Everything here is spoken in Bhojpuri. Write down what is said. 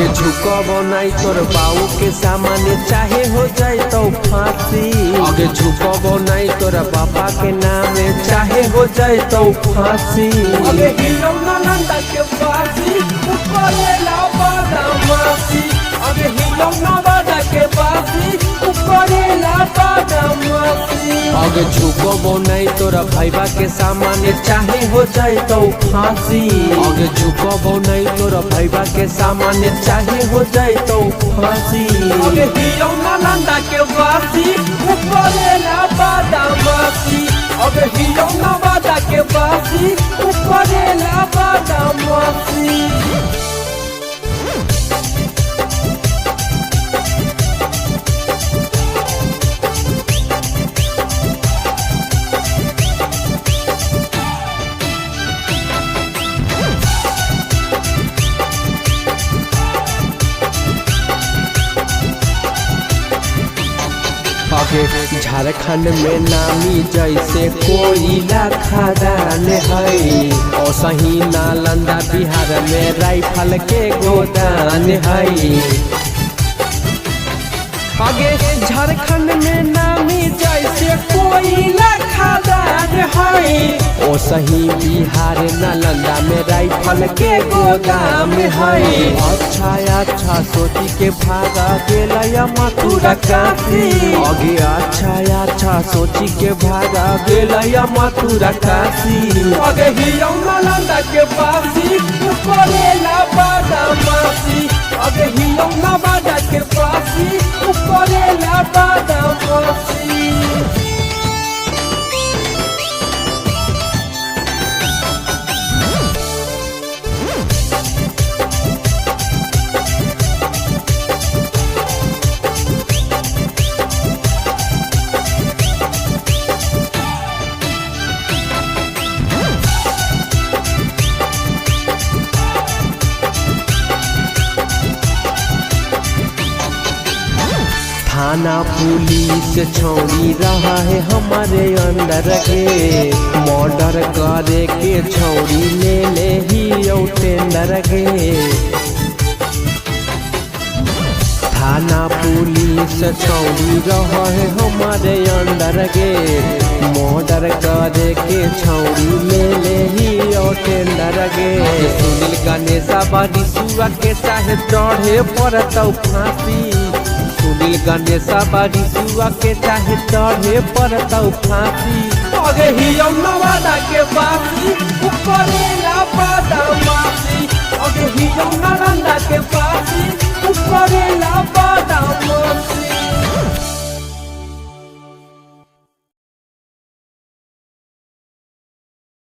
आगे झुकब नहीं तोर बाऊ के सामने चाहे हो जाए तो फांसी। आगे झुकब नहीं तोर पापा के नाम चाहे हो जाए तो फांसी। आगे हिलो नालंदा के फांसी ऊपर ला बदमाशी। आगे हिलो नवादा के फांसी ऊपर ला बदमाशी। आगे झुकब नहीं तोरा भाईबा के सामने चाहे हो जाए तो फांसी। आगे झुकब नहीं तोरा भाईबा के सामने चाहे हो जाए तो फांसी। आगे हिलो नालंदा के फांसी ऊपर ला बदमाशी। आगे हिलो नवादा के फांसी ऊपर ला बदमाशी। आगे झारखंड में नामी जैसे कोयला खदान है, और सही नालंदा बिहार में राइफल के गोदान है। आगे झारखंड में नामी जैसे कोयला खदान है, ओ सही बिहार नालंदा में राइफल के गोदाम है। अच्छा अच्छा सोची के भागा गेलया मथुरा काशी। आगे अच्छा सोची के भागा गेलया मथुरा काशी। आगे हिलो नालंदा के फांसी ऊपर ला बदमाशी। आगे हिलो नवादा के फांसी ऊपर ला बदमाशी। थाना पुलिस छौड़ी रहा है हमारे अंदर के, मर्डर करे के छौड़ी ले ही टेंडर के। थाना पुलिस छौड़ी रहा है हमारे अंदर के, मर्डर करे के छौड़ी ले ही टेंडर के। सुनील गणेशा बड़ी सुआ के चाहे चढ़े पड़ता फांसी। सुनील गणेशा बारी सुआ के चाहे चढ़े पड़ता फांसी। आगे हिलो नवादा के फांसी ऊपर ला बदमाशी। आगे हिलो नालंदा के फांसी